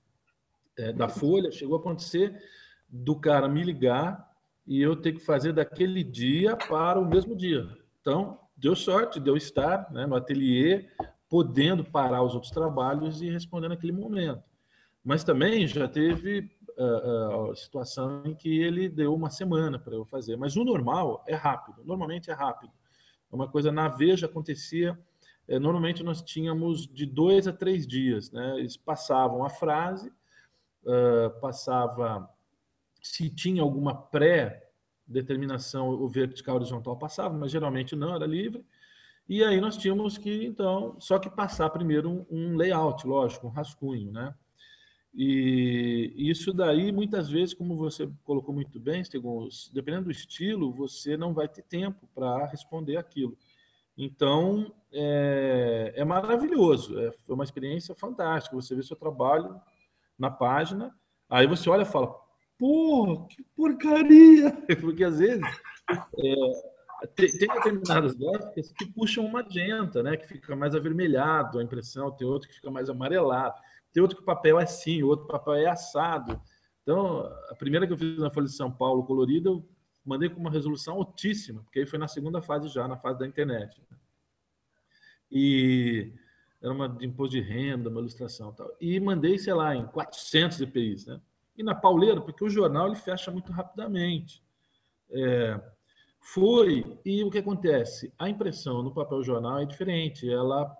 da Folha, chegou a acontecer do cara me ligar e eu ter que fazer daquele dia para o mesmo dia. Então, deu sorte de eu estar, né, no ateliê, podendo parar os outros trabalhos e responder naquele momento. Mas também já teve a situação em que ele deu uma semana para eu fazer. Mas o normal é rápido, normalmente é rápido. Uma coisa na Veja acontecia, normalmente nós tínhamos de 2 a 3 dias, né? Eles passavam a frase, passava, se tinha alguma pré-determinação, o vertical horizontal passava, mas geralmente não, era livre. E aí nós tínhamos que, então, só que passar primeiro um layout, lógico, um rascunho, né? E isso daí, muitas vezes, como você colocou muito bem, Stegon, dependendo do estilo, você não vai ter tempo para responder aquilo. Então, é maravilhoso, foi uma experiência fantástica. Você vê seu trabalho na página, aí você olha e fala, pô, que porcaria! Porque às vezes tem determinadas gráficas que puxam uma magenta, né? Que fica mais avermelhado a impressão, tem outro que fica mais amarelado, tem outro que o papel é assim, o outro papel é assado. Então, a primeira que eu fiz na Folha de São Paulo, colorida, eu mandei com uma resolução altíssima, porque aí foi na segunda fase já, na fase da internet. E era uma de imposto de renda, uma ilustração e tal. E mandei, sei lá, em 400 DPIs, né? E na pauleira, porque o jornal ele fecha muito rapidamente. E o que acontece? A impressão no papel jornal é diferente. Ela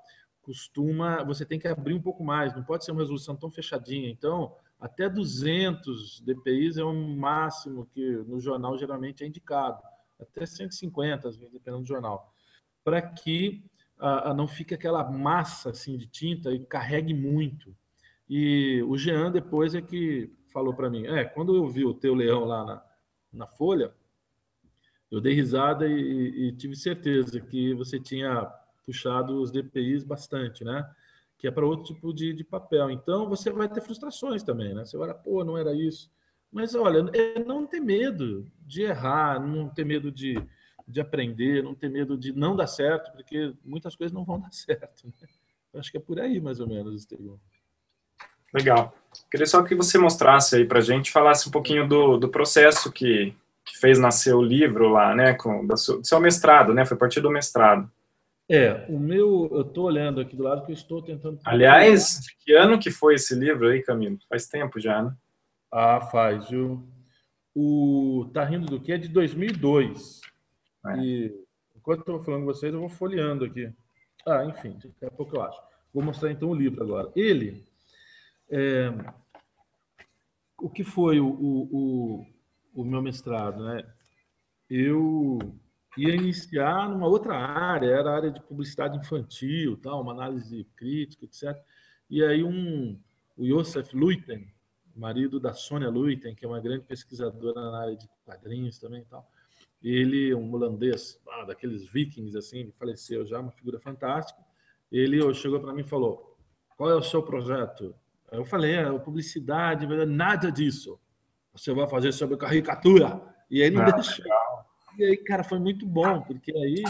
costuma... Você tem que abrir um pouco mais, não pode ser uma resolução tão fechadinha. Então, até 200 DPIs é o máximo que no jornal geralmente é indicado. Até 150, às vezes, dependendo do jornal. Para que não fique aquela massa assim, de tinta e carregue muito. E o Jean depois é que falou para mim, quando eu vi o teu leão lá na Folha, eu dei risada e tive certeza que você tinha puxado os DPIs bastante, né? Que é para outro tipo de papel. Então, você vai ter frustrações também, né? Você vai falar, pô, não era isso. Mas, olha, não ter medo de errar, não ter medo de aprender, não ter medo de não dar certo, porque muitas coisas não vão dar certo. Né? Eu acho que é por aí, mais ou menos, Estevão. Legal. Queria só que você mostrasse aí para a gente, falasse um pouquinho do processo que fez nascer o livro lá, né, do seu mestrado, né, foi a partir do mestrado. O meu, eu estou olhando aqui do lado que eu estou tentando... Aliás, que ano que foi esse livro aí, Camilo? Faz tempo já, né? Faz, viu? Tá rindo do quê? É de 2002. E enquanto eu estou falando com vocês, eu vou folheando aqui. Enfim, daqui a pouco eu acho. Vou mostrar então o livro agora. Ele... o que foi o meu mestrado, né? Eu ia iniciar numa outra área, era a área de publicidade infantil, tal, uma análise crítica, etc. E aí o Joseph Luiten, marido da Sônia Luyten, que é uma grande pesquisadora na área de quadrinhos também e tal. Ele, um holandês, daqueles vikings, assim, ele faleceu já, uma figura fantástica. Ele chegou para mim e falou: qual é o seu projeto? Eu falei: publicidade, nada disso. Você vai fazer sobre caricatura. E aí não deixou. E aí, cara, foi muito bom, porque aí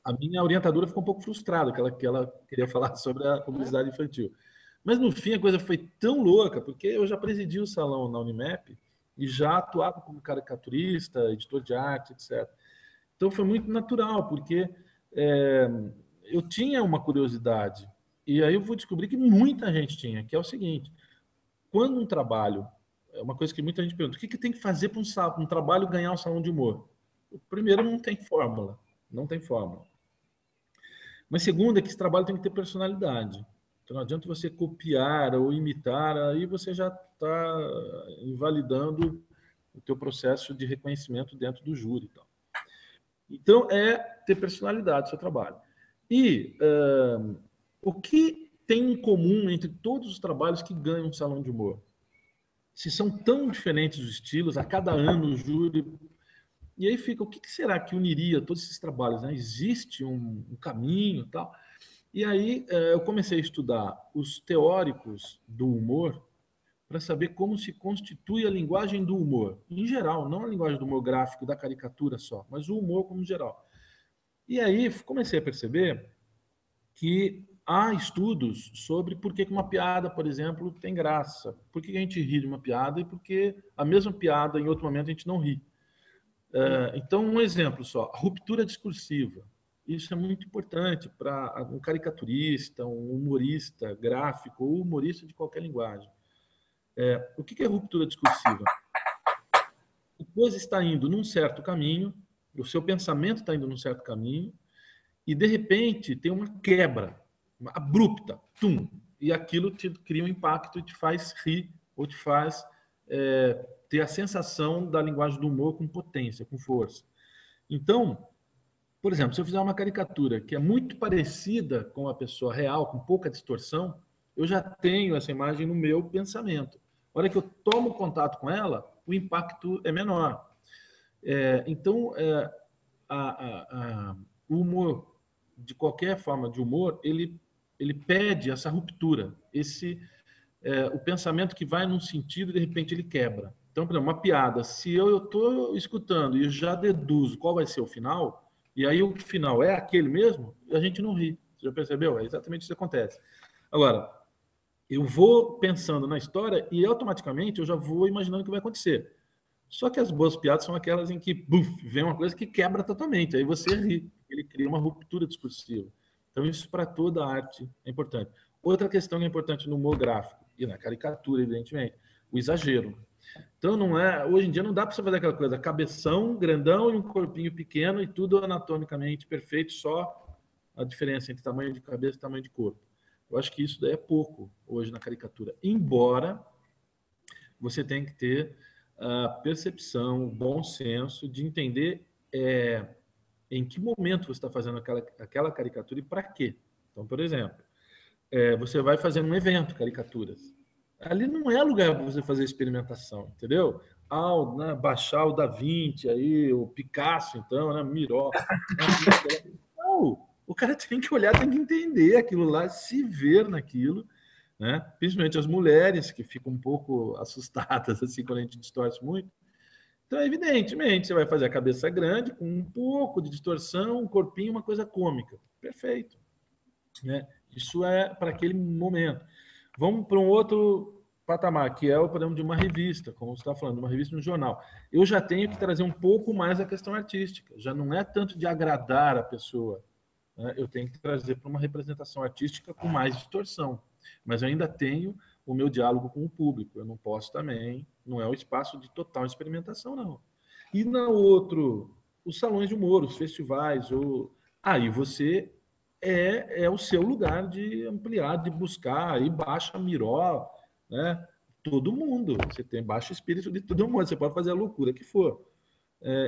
a minha orientadora ficou um pouco frustrada, que ela queria falar sobre a publicidade infantil. Mas, no fim, a coisa foi tão louca, porque eu já presidi o salão na Unimap e já atuava como caricaturista, editor de arte, etc. Então, foi muito natural, porque eu tinha uma curiosidade. E aí eu vou descobrir que muita gente tinha, que é o seguinte: quando um trabalho, é uma coisa que muita gente pergunta, o que tem que fazer para um trabalho ganhar um salão de humor? Primeiro, não tem fórmula. Não tem fórmula. Mas segundo, é que esse trabalho tem que ter personalidade. Então não adianta você copiar ou imitar, aí você já está invalidando o teu processo de reconhecimento dentro do júri. Então, é ter personalidade no seu trabalho. E o que tem em comum entre todos os trabalhos que ganham um salão de humor? Se são tão diferentes os estilos, a cada ano o júri... E aí fica, o que será que uniria todos esses trabalhos? Né? Existe um caminho e tal? E aí eu comecei a estudar os teóricos do humor para saber como se constitui a linguagem do humor, em geral, não a linguagem do humor gráfico, da caricatura só, mas o humor como geral. E aí comecei a perceber que há estudos sobre por que uma piada, por exemplo, tem graça, por que a gente ri de uma piada e por que a mesma piada, em outro momento, a gente não ri. Então, um exemplo só, a ruptura discursiva. Isso é muito importante para um caricaturista, um humorista gráfico ou humorista de qualquer linguagem. O que é ruptura discursiva? A coisa está indo num certo caminho, o seu pensamento está indo num certo caminho, e de repente tem uma quebra, uma abrupta, tum, e aquilo te cria um impacto e te faz rir, ou te faz ter a sensação da linguagem do humor com potência, com força. Então, por exemplo, se eu fizer uma caricatura que é muito parecida com a pessoa real, com pouca distorção, eu já tenho essa imagem no meu pensamento. A hora que eu tomo contato com ela, o impacto é menor. Então, o humor, de qualquer forma de humor, ele pede essa ruptura, o pensamento que vai num sentido e de repente ele quebra. Então, por exemplo, uma piada, se eu estou escutando e já deduzo qual vai ser o final, e aí o final é aquele mesmo, a gente não ri. Você já percebeu? É exatamente isso que acontece. Agora, eu vou pensando na história e automaticamente eu já vou imaginando o que vai acontecer. Só que as boas piadas são aquelas em que vem uma coisa que quebra totalmente, aí você ri, ele cria uma ruptura discursiva. Então isso para toda a arte é importante. Outra questão que é importante no humor gráfico e na caricatura, evidentemente, o exagero. Então não é, hoje em dia não dá para você fazer aquela coisa, cabeção grandão e um corpinho pequeno e tudo anatomicamente perfeito, só a diferença entre tamanho de cabeça e tamanho de corpo. Eu acho que isso daí é pouco hoje na caricatura, embora você tenha que ter a percepção, o bom senso de entender em que momento você está fazendo aquela caricatura e para quê. Então, por exemplo, você vai fazer um evento, caricaturas. Ali não é lugar para você fazer experimentação, entendeu? Né, baixar o Da Vinci, aí, o Picasso, então, né, Miró. Não, o cara tem que olhar, tem que entender aquilo lá, se ver naquilo, né? Principalmente as mulheres, que ficam um pouco assustadas assim quando a gente distorce muito. Então, evidentemente, você vai fazer a cabeça grande, com um pouco de distorção, um corpinho, uma coisa cômica. Perfeito. Né? Isso é para aquele momento. Vamos para um outro patamar, que é o problema de uma revista, como você está falando, uma revista no jornal. Eu já tenho que trazer um pouco mais a questão artística. Já não é tanto de agradar a pessoa. Né? Eu tenho que trazer para uma representação artística com mais distorção. Mas eu ainda tenho o meu diálogo com o público. Eu não posso também, não é o espaço de total experimentação, não. E na outro, os salões de humor, os festivais, aí você é o seu lugar de ampliar, de buscar, aí baixa Miró, né? Todo mundo, você tem baixo espírito de todo mundo, você pode fazer a loucura que for.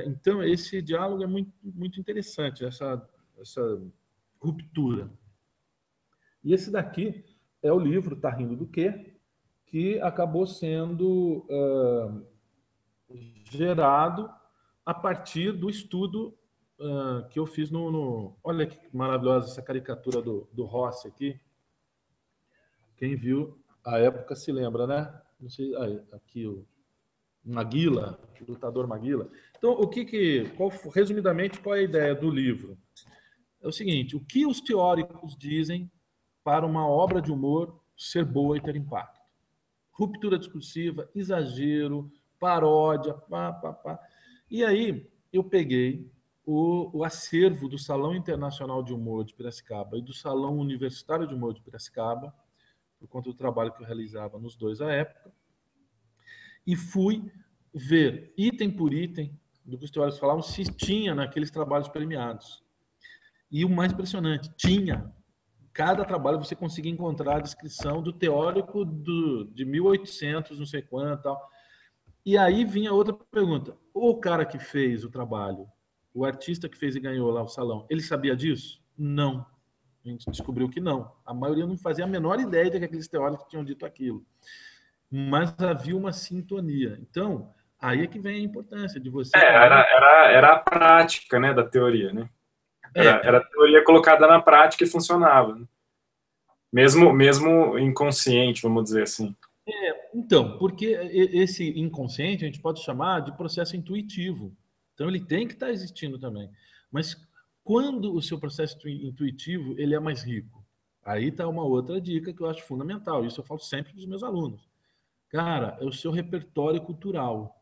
Então, esse diálogo é muito, muito interessante, essa ruptura. E esse daqui é o livro Tá Rindo do Quê? que acabou sendo gerado a partir do estudo que eu fiz Olha que maravilhosa essa caricatura do Rossi aqui. Quem viu a época se lembra, né? Não sei, aqui o Maguila, o lutador Maguila. Então, resumidamente, qual é a ideia do livro? É o seguinte: o que os teóricos dizem para uma obra de humor ser boa e ter impacto? Ruptura discursiva, exagero, paródia, pá. E aí eu peguei o acervo do Salão Internacional de Humor de Piracicaba e do Salão Universitário de Humor de Piracicaba, por conta do trabalho que eu realizava nos dois à época, e fui ver item por item do que os teóricos falavam se tinha naqueles trabalhos premiados. E o mais impressionante, tinha. Cada trabalho você conseguia encontrar a descrição do teórico de 1800, não sei quanto, tal. E aí vinha outra pergunta. O cara que fez o trabalho, o artista que fez e ganhou lá o salão, ele sabia disso? Não. A gente descobriu que não. A maioria não fazia a menor ideia de que aqueles teóricos tinham dito aquilo. Mas havia uma sintonia. Então, aí é que vem a importância de você... Era a prática, né, da teoria, né? Era a teoria colocada na prática e funcionava, né? Mesmo inconsciente, vamos dizer assim. Então, porque esse inconsciente a gente pode chamar de processo intuitivo. Então, ele tem que estar existindo também. Mas quando o seu processo intuitivo ele é mais rico? Aí está uma outra dica que eu acho fundamental. Isso eu falo sempre para os meus alunos. Cara, é o seu repertório cultural.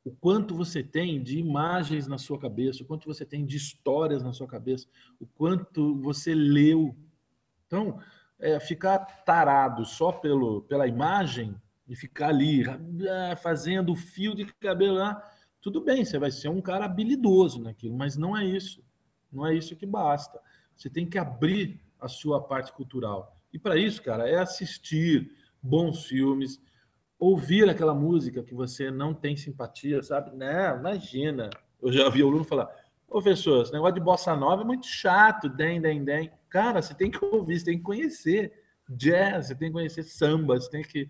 O quanto você tem de imagens na sua cabeça, o quanto você tem de histórias na sua cabeça, o quanto você leu. Então, ficar tarado só pela imagem e ficar ali fazendo o fio de cabelo lá, tudo bem, você vai ser um cara habilidoso naquilo, mas não é isso. Não é isso que basta. Você tem que abrir a sua parte cultural. E para isso, cara, é assistir bons filmes, ouvir aquela música que você não tem simpatia, sabe? Não, imagina. Eu já vi o aluno falar: professor, esse negócio de bossa nova é muito chato, den. Cara, você tem que ouvir, você tem que conhecer jazz, você tem que conhecer samba, você tem que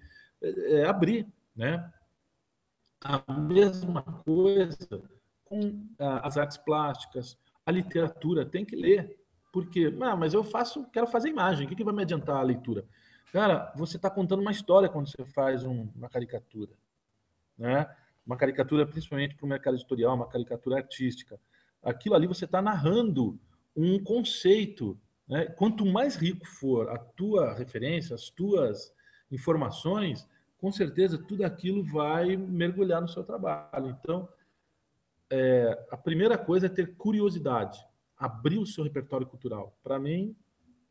abrir, né? A mesma coisa com as artes plásticas, a literatura, tem que ler. Porque, mas eu quero fazer imagem, o que vai me adiantar a leitura? Cara, você está contando uma história quando você faz uma caricatura, né? Uma caricatura, principalmente para o mercado editorial, uma caricatura artística. Aquilo ali você está narrando um conceito, né? Quanto mais rico for a tua referência, as tuas informações, com certeza tudo aquilo vai mergulhar no seu trabalho. Então, a primeira coisa é ter curiosidade, abrir o seu repertório cultural. Para mim,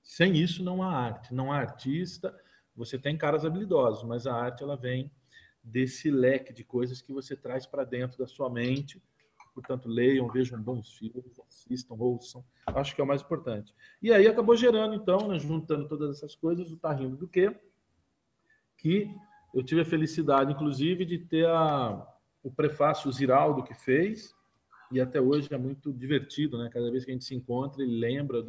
sem isso não há arte, não há artista. Você tem caras habilidosos, mas a arte ela vem desse leque de coisas que você traz para dentro da sua mente. Portanto, leiam, vejam bons filmes, assistam, ouçam. Acho que é o mais importante. E aí acabou gerando, então, né, juntando todas essas coisas, o Tá Rindo do Quê? Que eu tive a felicidade, inclusive, de ter o prefácio Ziraldo que fez, e até hoje é muito divertido, né? Cada vez que a gente se encontra, ele lembra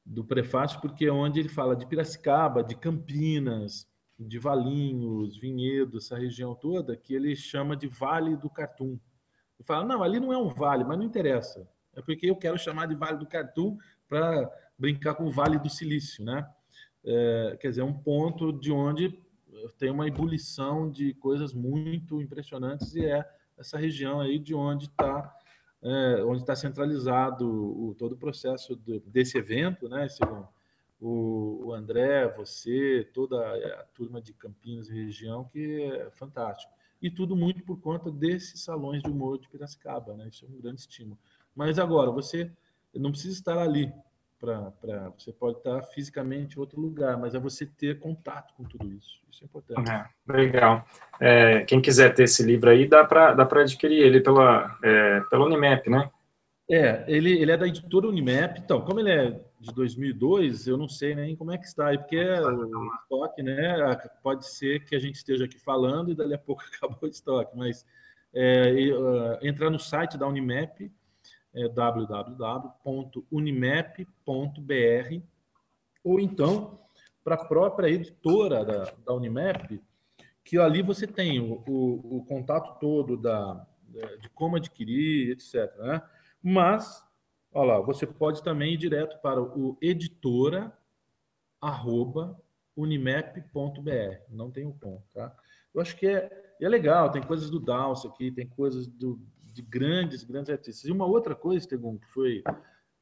do prefácio, porque é onde ele fala de Piracicaba, de Campinas, de Valinhos, Vinhedo, essa região toda, que ele chama de Vale do Cartum. Ele fala, não, ali não é um vale, mas não interessa. É porque eu quero chamar de Vale do Cartum para brincar com o Vale do Silício, né? Quer dizer, um ponto de onde tem uma ebulição de coisas muito impressionantes e é essa região aí de onde está centralizado todo o processo desse evento, né? O André, você, toda a turma de Campinas e região, que é fantástico. E tudo muito por conta desses salões de humor de Piracicaba, né? Isso é um grande estímulo. Mas agora, você não precisa estar ali. Você pode estar fisicamente em outro lugar, mas é você ter contato com tudo isso. Isso é importante. Legal. Quem quiser ter esse livro aí, dá para adquirir ele pela Unimap, né? Ele é da editora Unimap. Então, como ele é de 2002, eu não sei nem como é que está aí, porque o estoque, né? Pode ser que a gente esteja aqui falando e dali a pouco acabou o estoque, mas entrar no site da Unimap, www.unimap.br, ou então para a própria editora da Unimap, que ali você tem o contato todo de como adquirir, etc. Né? Mas, olha lá, você pode também ir direto para o editora@unimap.br. Não tem o ponto, tá? Eu acho que é legal, tem coisas do Dalcio aqui, tem coisas de grandes artistas. E uma outra coisa, Tegum, que foi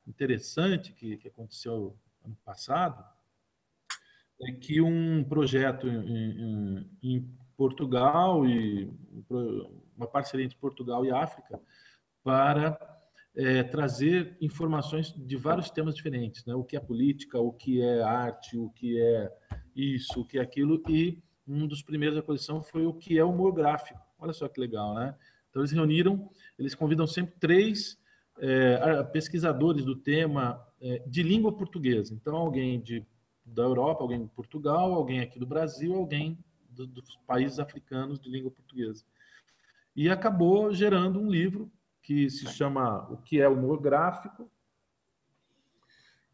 interessante que aconteceu ano passado, é que um projeto em Portugal e uma parceria entre Portugal e África para trazer informações de vários temas diferentes, né? O que é política, o que é arte, o que é isso, o que é aquilo, e um dos primeiros da coleção foi o que é humor gráfico. Olha só que legal, né? Então eles reuniram, eles convidam sempre três pesquisadores do tema de língua portuguesa. Então alguém da Europa, alguém de Portugal, alguém aqui do Brasil, alguém dos países africanos de língua portuguesa. E acabou gerando um livro que se chama O que é humor gráfico,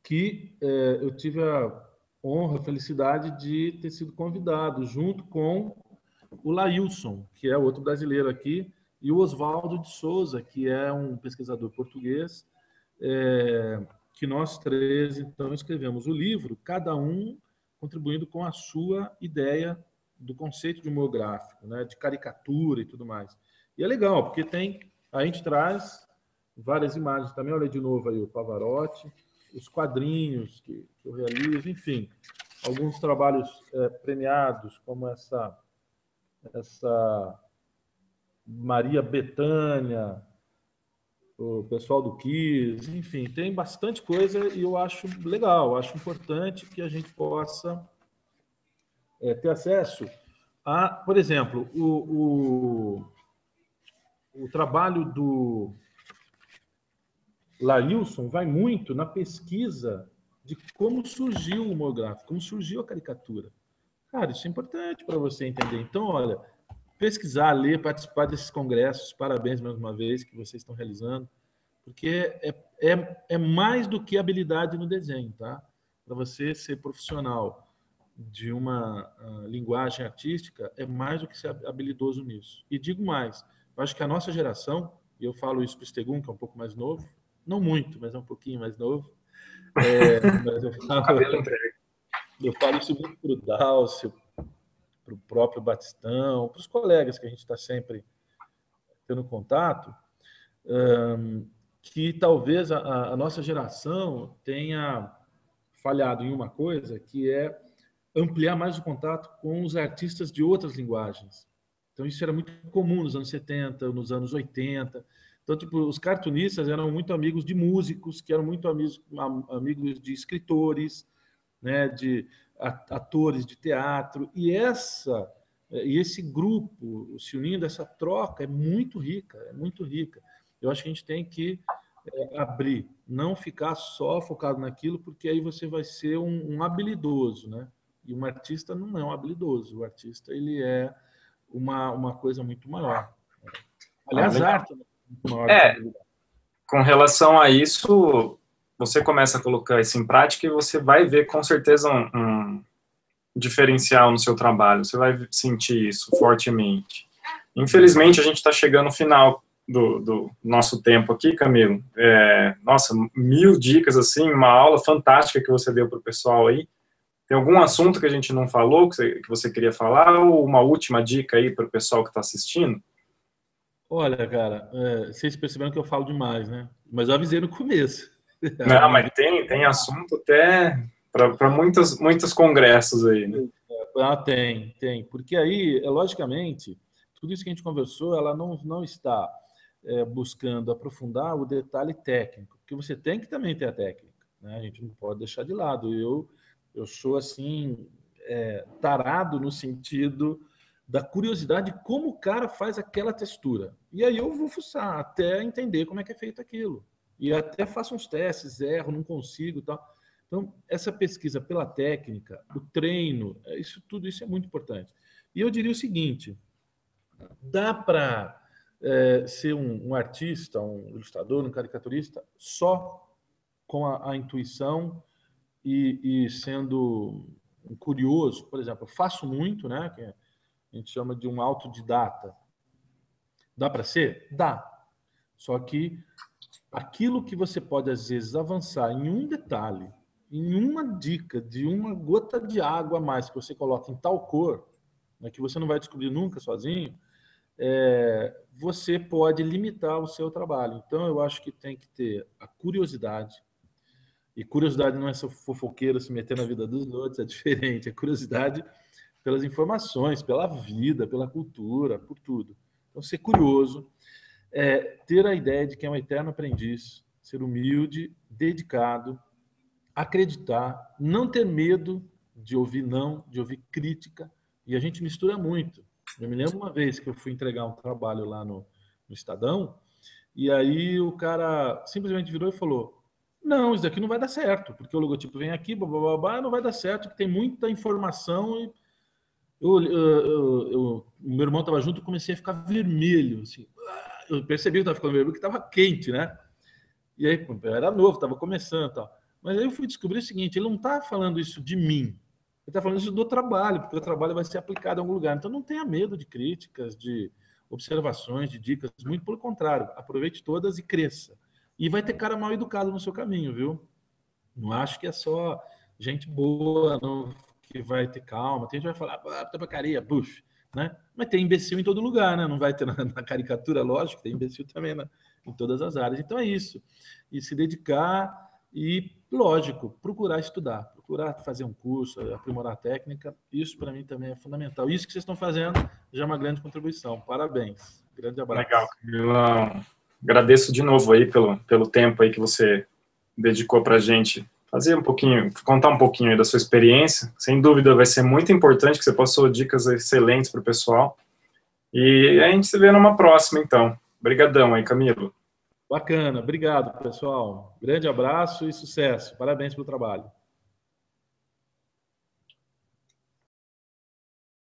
que eu tive a honra, a felicidade de ter sido convidado, junto com o Lailson, que é outro brasileiro aqui, e o Oswaldo de Souza, que é um pesquisador português, que nós três, então, escrevemos o livro, cada um contribuindo com a sua ideia do conceito de humor gráfico, né, de caricatura e tudo mais. E é legal, porque a gente traz várias imagens também, olha de novo aí o Pavarotti, os quadrinhos que eu realizo, enfim, alguns trabalhos premiados, como essa Maria Bethânia, o pessoal do Kiss, enfim, tem bastante coisa e eu acho legal, acho importante que a gente possa ter acesso a, por exemplo, o trabalho do Lailson vai muito na pesquisa de como surgiu o humor gráfico, como surgiu a caricatura. Cara, isso é importante para você entender. Então, olha, pesquisar, ler, participar desses congressos, parabéns mais uma vez que vocês estão realizando, porque é mais do que habilidade no desenho, tá? Para você ser profissional de uma linguagem artística, é mais do que ser habilidoso nisso. E digo mais, eu acho que a nossa geração, e eu falo isso para o Stegum, que é um pouco mais novo, não muito, mas é um pouquinho mais novo, mas eu falo isso muito para o Dalcio, para o próprio Batistão, para os colegas que a gente está sempre tendo contato, que talvez a nossa geração tenha falhado em uma coisa, que é ampliar mais o contato com os artistas de outras linguagens. Então, isso era muito comum nos anos 70, nos anos 80. Então, tipo, os cartunistas eram muito amigos de músicos, que eram muito amigos de escritores, né, de atores de teatro. E esse grupo se unindo, essa troca é muito rica, é muito rica. Eu acho que a gente tem que abrir, não ficar só focado naquilo, porque aí você vai ser um habilidoso, né? E um artista não é um habilidoso, o artista ele é uma coisa muito maior. Aliás, arte é muito maior que habilidade. Com relação a isso, você começa a colocar isso em prática e você vai ver com certeza um diferencial no seu trabalho, você vai sentir isso fortemente. Infelizmente, a gente está chegando no final do nosso tempo aqui, Camilo. Nossa, 1000 dicas, assim, uma aula fantástica que você deu para o pessoal aí. Tem algum assunto que a gente não falou, que você queria falar, ou uma última dica aí para o pessoal que está assistindo? Olha, cara, vocês perceberam que eu falo demais, né? Mas eu avisei no começo. Não, mas tem assunto até para muitos congressos aí, né? Tem. Porque aí, logicamente, tudo isso que a gente conversou, ela não está buscando aprofundar o detalhe técnico, porque você tem que também ter a técnica, né? A gente não pode deixar de lado. Eu sou, assim, tarado no sentido da curiosidade de como o cara faz aquela textura. E aí eu vou fuçar até entender como é que é feito aquilo. E até faço uns testes, erro, não consigo, tal. Então, essa pesquisa pela técnica, o treino, tudo isso é muito importante. E eu diria o seguinte, dá para ser um artista, um ilustrador, um caricaturista, só com a intuição e sendo um curioso, por exemplo, eu faço muito, né? Que a gente chama de um autodidata. Dá para ser? Dá. Só que aquilo que você pode, às vezes, avançar em um detalhe, em uma dica de uma gota de água a mais que você coloca em tal cor, né, que você não vai descobrir nunca sozinho, você pode limitar o seu trabalho. Então, eu acho que tem que ter a curiosidade. E curiosidade não é só fofoqueiro se meter na vida dos outros, é diferente. É curiosidade pelas informações, pela vida, pela cultura, por tudo. Então, ser curioso, ter a ideia de que é um eterno aprendiz, ser humilde, dedicado, acreditar, não ter medo de ouvir não, de ouvir crítica. E a gente mistura muito. Eu me lembro uma vez que eu fui entregar um trabalho lá no Estadão, e aí o cara simplesmente virou e falou: não, isso daqui não vai dar certo, porque o logotipo vem aqui, babá, não vai dar certo, porque tem muita informação. E o meu irmão estava junto, eu comecei a ficar vermelho. Assim. Eu percebi que estava ficando vermelho, porque estava quente, né? E aí, eu era novo, estava começando e tal. Mas aí eu fui descobrir o seguinte: ele não está falando isso de mim, ele está falando isso do trabalho, porque o trabalho vai ser aplicado em algum lugar. Então não tenha medo de críticas, de observações, de dicas, muito pelo contrário, aproveite todas e cresça. E vai ter cara mal educado no seu caminho, viu? Não acho que é só gente boa não, que vai ter calma. Tem gente que vai falar, tabacaria, buff, né? Mas tem imbecil em todo lugar, né? Não vai ter na caricatura, lógico, tem imbecil também em todas as áreas. Então é isso. E se dedicar e, lógico, procurar estudar, procurar fazer um curso, aprimorar a técnica. Isso para mim também é fundamental. Isso que vocês estão fazendo já é uma grande contribuição. Parabéns. Grande abraço. Legal, Camilo. Agradeço de novo aí pelo tempo aí que você dedicou para a gente fazer um pouquinho, contar um pouquinho aí da sua experiência. Sem dúvida vai ser muito importante, que você passou dicas excelentes para o pessoal. E a gente se vê numa próxima, então. Obrigadão aí, Camilo. Bacana, obrigado, pessoal. Grande abraço e sucesso. Parabéns pelo trabalho.